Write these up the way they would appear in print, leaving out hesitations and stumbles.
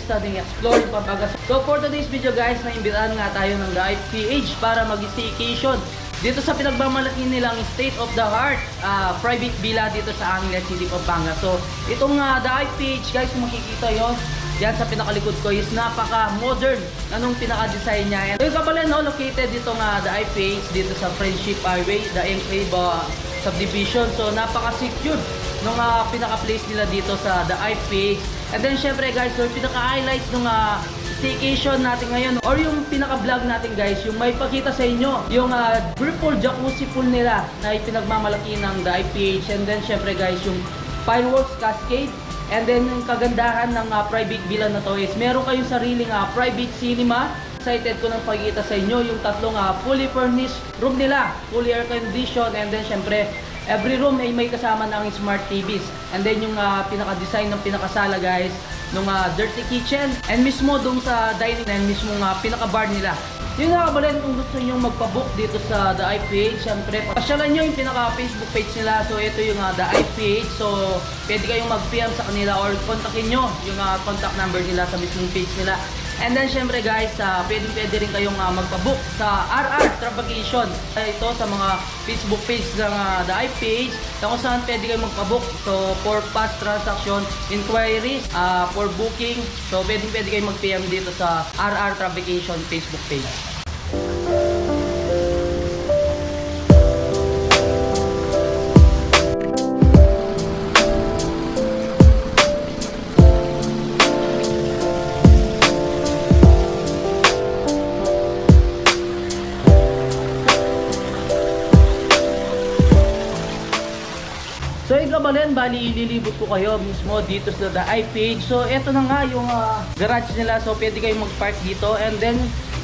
studying, exploring Pampanga. So for today's video guys, naimbitahan nga tayo ng The IPH para mag-staycation dito sa pinagmamalaki nilang state of the heart private villa dito sa Angeles City, Pampanga. So itong The IPH guys, kung makikita yon yan sa pinakalikod ko is napaka-modern anong pinaka-design niya. So yung kapalan, no, located dito nga The IPH dito sa Friendship Highway, the Enclave subdivision. So napaka-secure nung pinaka-place nila dito sa The IPH. And then syempre guys, so yung pinaka-highlights nung staycation natin ngayon or yung pinaka-vlog natin guys, yung may pakita sa inyo yung whirlpool jacuzzi pool nila na ipinagmamalaki ng The IPH. And then syempre guys, yung fireworks cascade. And then yung kagandahan ng private villa na to is meron kayong sariling private cinema. Excited ko nang pakita sa inyo yung tatlong fully furnished room nila, fully air conditioned. And then syempre every room ay may kasama ng smart TVs. And then yung pinaka-design ng pinakasala guys, nung dirty kitchen, and mismo dun sa dining and mismo pinaka-bar nila. Yun nga kabalin, kung gusto nyo magpabook dito sa The IPH, syempre pasyalan nyo yung pinaka-Facebook page nila. So ito yung The IPH. So pwede kayong mag-PM sa kanila or kontakin nyo yung contact number nila sa mismong page nila. And then syempre guys, pwede rin kayong magpabook sa RR Travelcation. Ito sa mga Facebook page ng The IPH na kung saan pwede kayong magpabook. So for past transaction, inquiries, for booking, so pwede kayong mag-PM dito sa RR Travelcation Facebook page. So yung kabalin, bali ililibot ko kayo mismo dito sa The IPH. So eto na nga yung garage nila. So pwede kayong mag-park dito. And then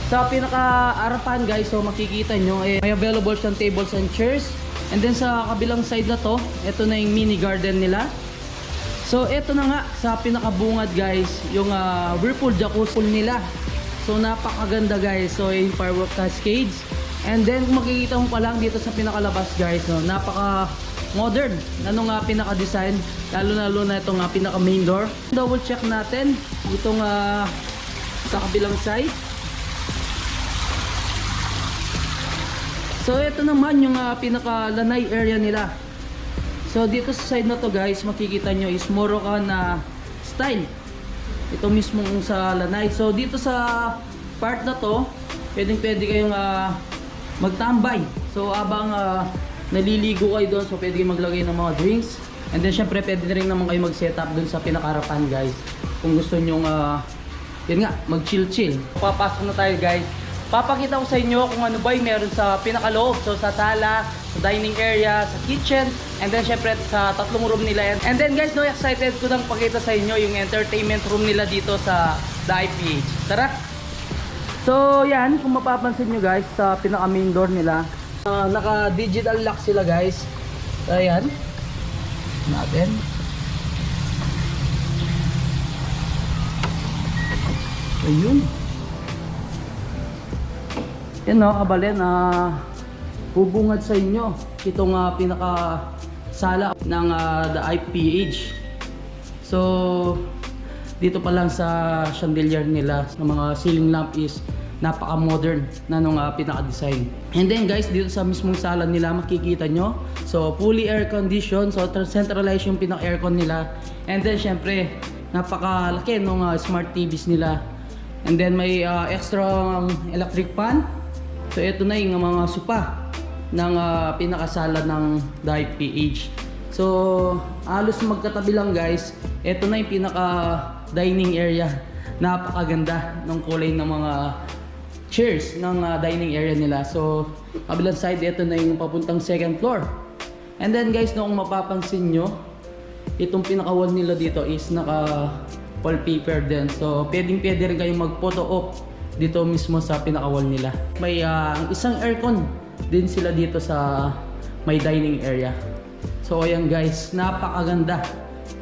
sa pinaka-arapan guys, so makikita nyo may available siyang tables and chairs. And then sa kabilang side na to, eto na yung mini garden nila. So eto na nga sa pinaka-bungad guys, yung whirlpool jacuzzi pool nila. So napakaganda guys. So yung firework cascades. And then kung makikita mo pa lang dito sa pinakalabas guys, no, napaka modern na nung pinaka-design, lalo na itong pinaka-main door. Double check natin itong sa kabilang side. So ito naman yung pinaka-lanay area nila. So dito sa side na to guys, makikita nyo is Moroccan style. Ito mismo sa lanay. So dito sa part na to, pwede kayong magtambay. So abang naliligo kayo doon, so pwede kayong maglagay ng mga drinks. And then syempre pwede rin naman kayo mag-set up doon sa pinakaharapan guys, kung gusto nyong yun nga, mag-chill. Papasok na tayo guys. Papakita ko sa inyo kung ano ba yung meron sa pinakaloob. So sa sala, sa dining area, sa kitchen, and then syempre sa tatlong room nila. And then guys, no, excited ko nang pakita sa inyo yung entertainment room nila dito sa The IPH. Tara! So yan, kung mapapansin nyo guys, sa pinaka-main door nila, naka-digital lock sila guys. Ayan natin. Ayun. Yan no, kabalin, bubungad sa inyo itong pinaka-sala ng The IPH. So dito pa lang sa chandelier nila, ng mga ceiling lamp is napaka-modern na nung pinaka-design. And then guys, dito sa mismong sala nila makikita nyo, so fully air conditioned, so centralized yung pinaka-aircon nila. And then syempre napaka-laki nung smart TVs nila. And then may extra electric fan. So ito na yung mga sopa ng pinakasala ng The IPH. So halos magkatabi lang guys. Ito na yung pinaka-dining area. Napakaganda ng kulay ng mga chairs ng dining area nila. So kabilang side, ito na yung papuntang second floor. And then guys, kung mapapansin nyo, itong pinaka-wall nila dito is naka wallpaper din. So pwede rin kayong mag-photo op dito mismo sa pinaka-wall nila. May isang aircon din sila dito sa may dining area. So ayan guys, napakaganda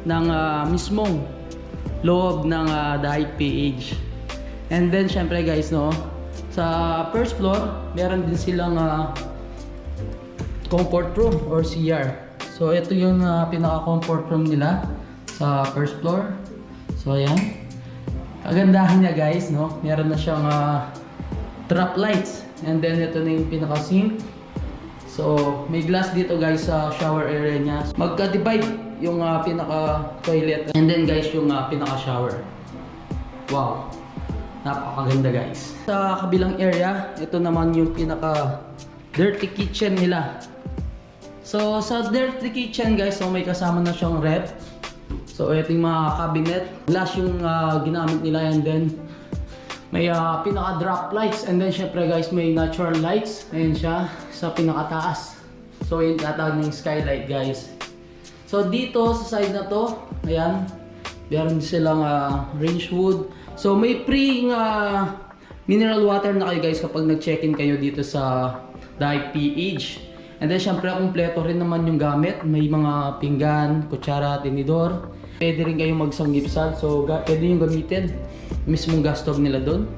ng mismong loob ng The IPH. And then syempre guys, no, sa first floor meron din silang comfort room or CR. So ito yung pinaka comfort room nila sa first floor. So ayan. Kagandahan niya guys, no? Meron na siyang drop lights. And then ito na yung pinaka-sink. So, may glass dito guys sa shower area niya. Magka-divide yung pinaka-toilet. And then guys, yung pinaka-shower. Wow! Napakaganda guys. Sa kabilang area, ito naman yung pinaka-dirty kitchen nila. So, sa dirty kitchen guys, so may kasama na siyang ref. So, ito yung mga cabinet. Glass yung ginamit nila, and then may pinaka-drop lights, and then syempre guys may natural lights. Ayan siya sa pinakataas. So yun tatawag ng skylight guys. So dito sa side na to, ayan, meron silang range wood. So may free mineral water na kayo guys kapag nag-check-in kayo dito sa Dive PH. And then syempre kumpleto rin naman yung gamit. May mga pinggan, kutsara, tinidor. Pwede rin kayong magsanggipsal. So pwede yung gamitin mismong gas stove nila doon.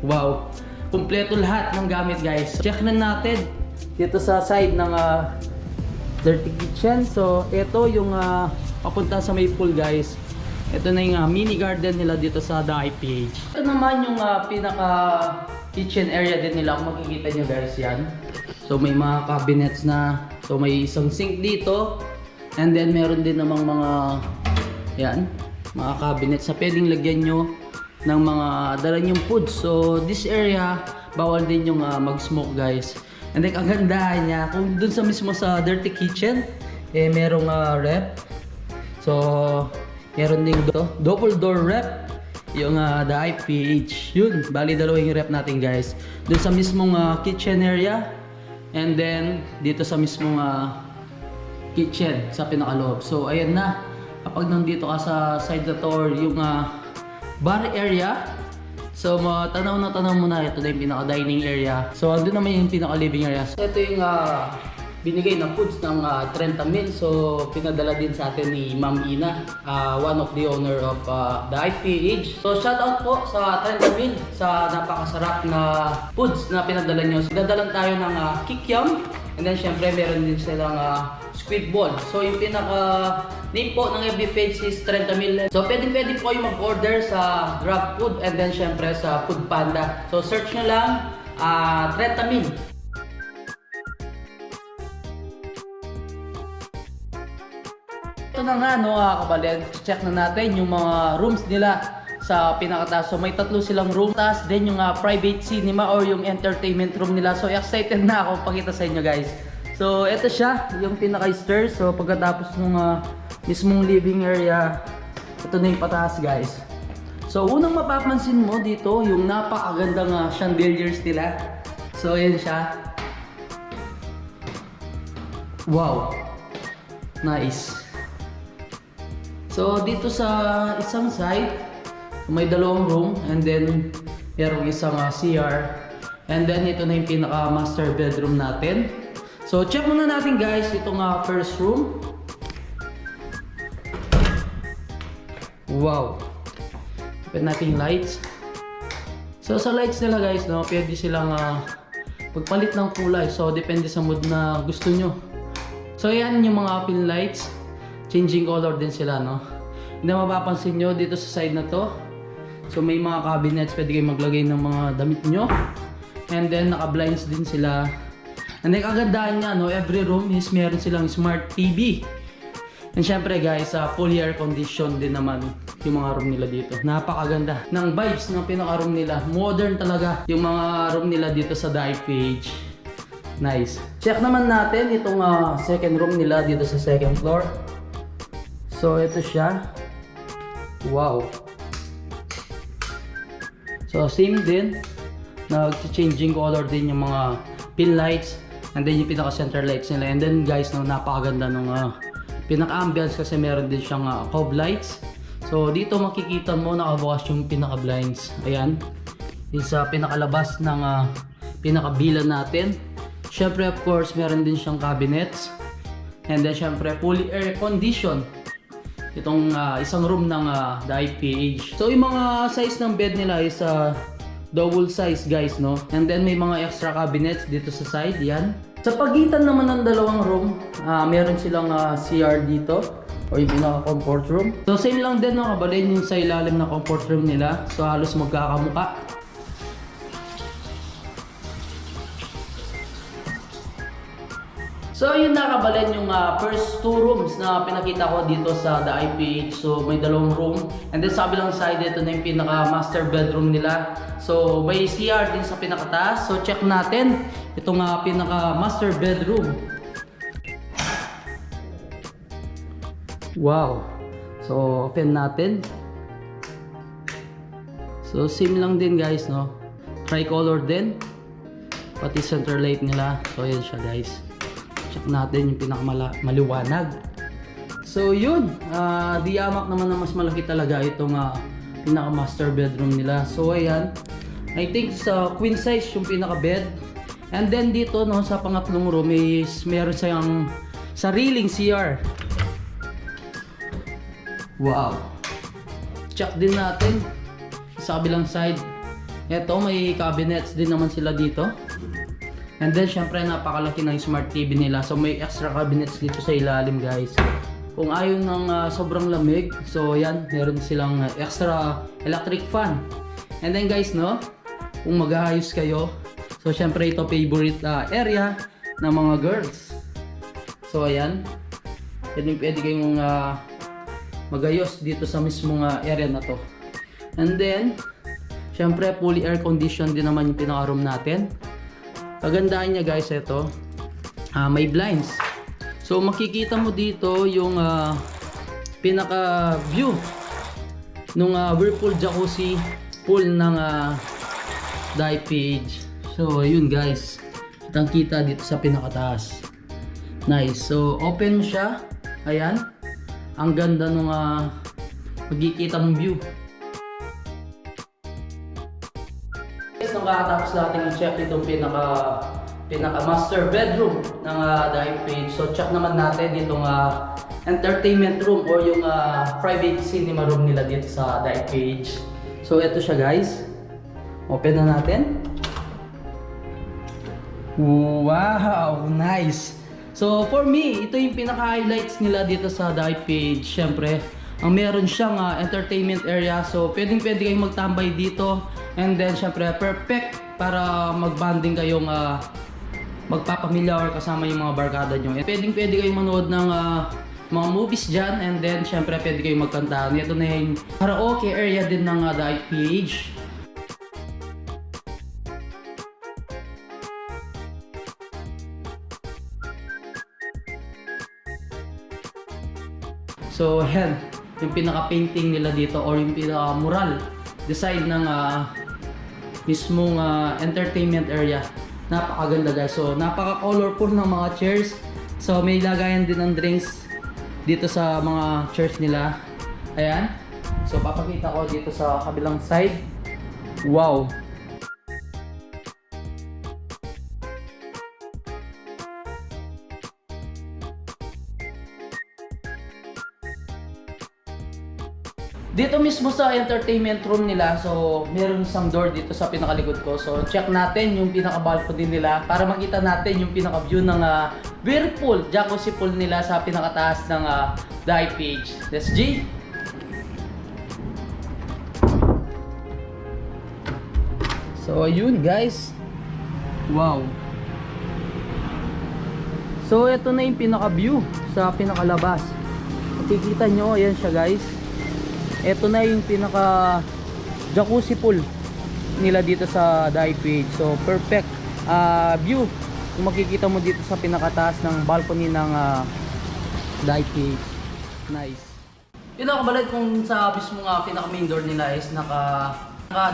Wow! Kumpleto lahat ng gamit guys. Check na natin dito sa side ng dirty kitchen. So ito yung papunta sa may pool guys. Ito na yung mini garden nila dito sa The IPH. Ito naman yung pinaka kitchen area din nila. Kung makikita nyo guys yan. So may mga cabinets na. So may isang sink dito. And then meron din namang mga yan, mga cabinets na pwedeng lagyan nyo ng mga dala nyong food. So this area, bawal din yung mag-smoke guys. And then kagandahan niya, kung dun sa mismo sa dirty kitchen, merong rep. So meron ding double door rep, yung the IPH. Yun, bali dalawa yung rep natin guys. Dun sa mismong kitchen area, and then dito sa mismong kitchen sa pinakaloob. So ayan na, kapag nandito ka sa side na to or yung bar area, so tanaw mo na, ito na yung pinaka-dining area. So andun naman yung pinaka-living area. So ito yung binigay na foods ng 30 Mil. So pinadala din sa atin ni Ma'am Ina, one of the owner of the IPH. So shout out po sa 30 Mil sa napakasarap na foods na pinadala nyo. So dadalan tayo ng kikiam, and then syempre meron din silang squid ball. So yung pinaka name po ng FB page is 30 Mil. So pwede po kayo mag-order sa Grab Food, and then syempre sa Food Panda. So search nyo lang 30 Mil. Ito na nga no kabaled, check na natin yung mga rooms nila sa pinakataas. So may tatlo silang room, taas din yung private cinema or yung entertainment room nila. So excited na ako pakita sa inyo guys. So ito siya, yung pinaka-stairs. So pagkatapos ng mismong living area, ito na yung pataas guys. So unang mapapansin mo dito, yung napakagandang chandeliers nila. So yan siya. Wow! Nice! So dito sa isang side, may dalawang room, and then merong isang CR, and then ito na yung pinaka master bedroom natin. So check muna natin guys itong first room. Wow! Open natin yung lights. So sa lights nila guys, no, pwede silang pagpalit ng kulay. So depende sa mood na gusto nyo. So yan yung mga pin lights. Changing color din sila, no? Hindi mapapansin nyo dito sa side na to. So may mga cabinets, pwede kayo maglagay ng mga damit nyo. And then naka-blinds din sila. And then kagandahan niya, no, every room is meron silang smart TV. And syempre guys, fully air condition din naman yung mga room nila dito. Napakaganda ng vibes ng pinaka-room nila. Modern talaga yung mga room nila dito sa Dive PH. Nice. Check naman natin itong second room nila dito sa second floor. So ito siya. Wow. So same din. Nag-changing color din yung mga pin lights. And then yung pinaka-center lights nila. And then guys, no, napakaganda ng pinaka-ambience kasi meron din siyang cob lights. So dito makikita mo nakabukas yung pinaka-blinds. Ayan. Yung sa pinakalabas ng pinaka-bila natin. Syempre of course meron din siyang cabinets. And then syempre fully air condition. Itong isang room ng the IPH. So yung mga size ng bed nila is double size guys, no? And then may mga extra cabinets dito sa side, yan. Sa pagitan naman ng dalawang room, meron silang CR dito. o yung pinaka-comfort room. So same lang din no, kabalin yung sa ilalim na comfort room nila. So halos magkakamuka. So yun na kabalin yung first two rooms na pinakita ko dito sa The IPH. So may dalawang room. And then sa kabilang side, ito na yung pinaka master bedroom nila. So may CR din sa pinakataas. So check natin itong pinaka master bedroom. Wow. So open natin. So same lang din guys no. Tricolor din. Pati center light nila. So yan siya guys. Check natin yung pinakamaliwanag. So yun, diyamak naman na mas malaki talaga itong pinaka master bedroom nila. So ayan, I think sa queen size yung pinaka bed. And then dito no sa pangatlong room is meron siyang sariling CR. Wow. Check din natin sa kabilang side. Ito may cabinets din naman sila dito. And then syempre napakalaki ng smart TV nila. So may extra cabinets dito sa ilalim guys. Kung ayaw ng sobrang lamig, so yan, meron silang extra electric fan. And then guys no, kung mag-aayos kayo, so syempre ito favorite area ng mga girls. So ayan, pwede kayong magayos dito sa mismong area na to. And then syempre fully air conditioned din naman yung pinaka room natin. Kagandaan niya guys, ito may blinds. So makikita mo dito yung pinaka view nung Whirlpool jacuzzi pool ng The IPH. So yun guys, kitang kita dito sa pinakataas. Nice. So open siya. Ayan, ang ganda nung magkikita mong view. Nung kakatapos natin i-check itong pinaka master bedroom ng The IPH. So check naman natin itong entertainment room or yung private cinema room nila dito sa The IPH. So ito siya guys. Open na natin. Wow, nice. So for me, ito yung pinaka-highlights nila dito sa The IPH. Syempre, ang meron siyang entertainment area. So pwede kayong magtambay dito. And then syempre perfect para mag-bonding kayong magpapamilya or kasama yung mga barkada nyo. And pwede kayong manood ng mga movies dyan. And then syempre pwede kayong magkantahan. Ito na yung karaoke area din ng The IPH. So yan, yung pinaka-painting nila dito or yung pinaka-mural design ng mismong entertainment area. Napakaganda guys. So napaka-colorful ng mga chairs. So may lagayan din ng drinks dito sa mga chairs nila. Ayan. So papakita ko dito sa kabilang side. Wow. Dito mismo sa entertainment room nila, so meron isang door dito sa pinakalikod ko. So check natin yung pinaka-balcony nila para makita natin yung pinaka-view ng Whirlpool jacuzzi pool nila sa pinakataas ng The IPH. Let's G! So ayun guys. Wow. So ito na yung pinaka-view sa pinakalabas. Makikita nyo, ayan siya guys. Ito na yung pinaka jacuzzi pool nila dito sa The IPH. So perfect view kung makikita mo dito sa pinakataas ng balcony ng The IPH. Nice. Yun ako balad kung sa mismo pinaka main door nila is naka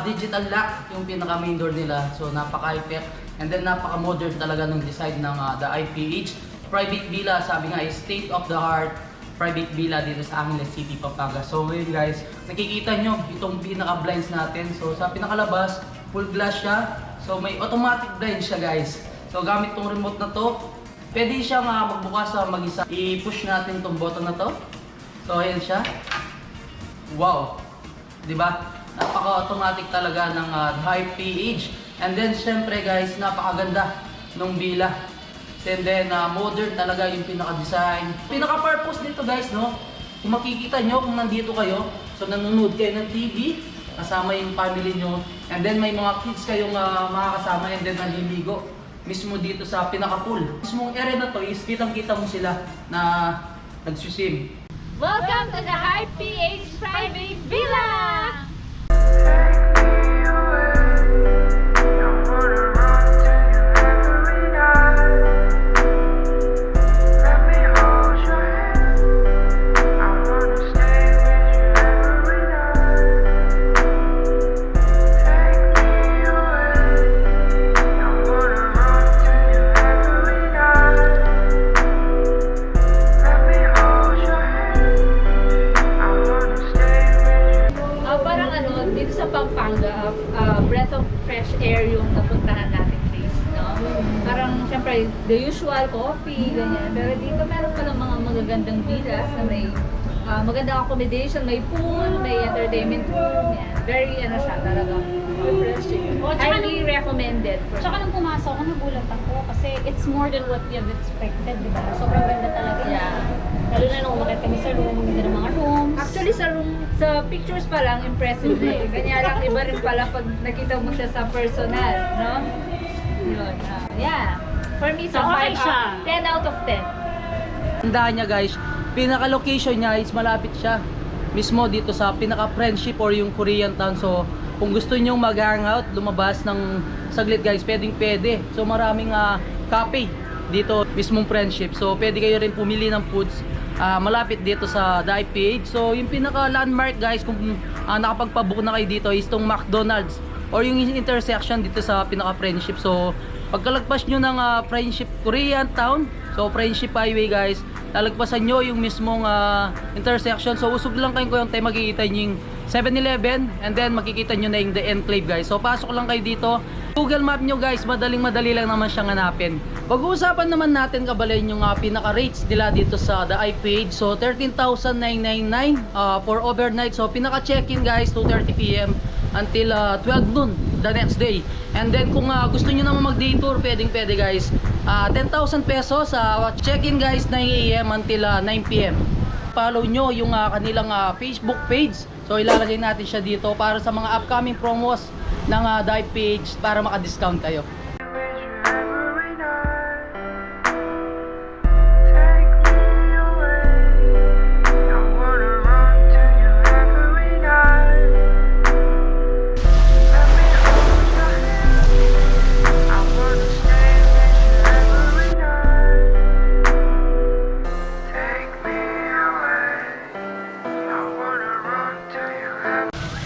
digital lock yung pinaka main door nila. So napaka high-tech and then napaka modern talaga ng design ng The IPH. Private villa, sabi nga is state of the art private villa dito sa Angeles City, Pampanga. So yun guys, nakikita nyo itong pinaka blinds natin. So sa pinakalabas, full glass siya. So may automatic blind siya guys. So gamit tong remote na to, pwede siyang magbukas sa mag-isa. I-push natin tong button na to. So ayan siya. Wow, diba? Napaka-automatic talaga ng IPH. And then syempre guys, napakaganda ng villa. And then modern talaga yung pinaka-design. Pinaka-purpose nito guys, no? kung makikita nyo, kung nandito kayo, so nanonood kayo ng TV, kasama yung family nyo, and then may mga kids kayong makakasama, and then naliligo mismo dito sa pinaka-pool. Mismong area na to is kitang-kita mo sila na nagsusim. Welcome to the Hype PH Private Villa! Pampanga, breath of fresh air yung napuntahan natin place, no? Parang, syempre, the usual coffee, ganyan. Pero dito meron palang mga magagandang villas na may magandang accommodation, may pool, may entertainment room, yan. Very, siya, talagang refreshing. Highly recommended. Tsaka nung pumasok ako, nagulat ako kasi it's more than what you've expected, di ba? Sobrang ganda talaga. Yeah. Lalo na nung umakit kami sa room, ganda ng mga rooms. Actually, sa pictures pa lang, impressive na eh. Kanya lang iba rin pala pag nakita mo siya sa personal, no? Yun. Yeah. For me, So, okay siya. 10 out of 10. Tandaan niya guys, pinaka-location niya is malapit siya mismo dito sa pinaka-friendship or yung Korean town. So kung gusto niyo mag-hangout, lumabas ng saglit guys, pwede. So maraming cafe dito mismong friendship. So pwede kayo rin pumili ng foods malapit dito sa The IPH. So yung pinaka-landmark guys, kung nakapagpabook na kayo dito is itong McDonald's or yung intersection dito sa pinaka-friendship. So pagkalagpas nyo ng Friendship Korean Town, so Friendship Highway guys, lalagpasan nyo yung mismong intersection. So usog lang kayo kung tayo makikita nyo yung 7-Eleven, and then makikita nyo na yung The Enclave guys. So pasok lang kayo dito, Google Map nyo guys, madali lang naman siyang hanapin. Pag-uusapan naman natin kabalayin yung pinaka-rates nila dito sa The IPH. So 13,999 for overnight. So pinaka-check-in guys, 2:30 PM until 12 noon the next day. And then kung gusto nyo naman mag-day tour, pwede guys, 10,000 pesos sa check-in guys, 9 AM until 9 PM. Follow nyo yung kanilang Facebook page. So ilalagay natin siya dito para sa mga upcoming promos ng Dive page para maka-discount kayo.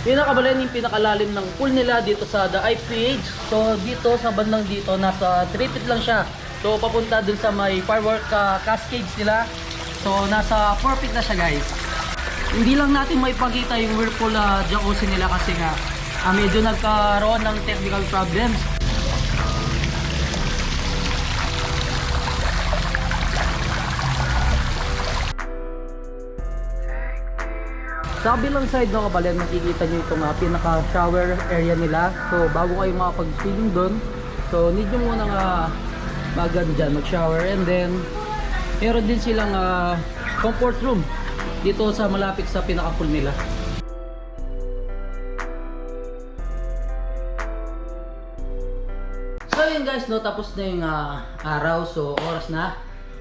Pinakabalin yung pinakalalim ng pool nila dito sa The IPH. So dito sa bandang dito, nasa 3 feet lang siya. So papunta dun sa may firework cascades nila. So nasa 4 feet na siya guys. Hindi lang natin maipakita yung whirlpool jacuzzi nila kasi nga medyo nagkaroon ng technical problems. Sa kabilang side no kabalan, makikita nyo itong pinaka-shower area nila. So bago kayo makapag-swimming doon, so need nyo muna dyan, mag-shower. And then meron din silang comfort room dito sa malapit sa pinaka-pool nila. So yun guys, no, tapos na yung araw. So oras na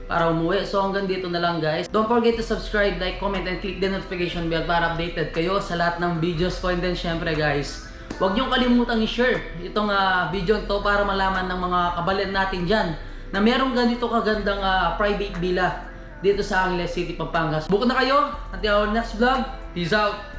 para umuwi. So hanggang dito na lang guys. Don't forget to subscribe, like, comment, and click the notification bell para updated kayo sa lahat ng videos ko. And then syempre guys, huwag niyong kalimutang i-share itong video to para malaman ng mga kabalan natin dyan na merong ganito kagandang private villa dito sa Angeles City, Pampanga. Book na kayo. Until our next vlog. Peace out!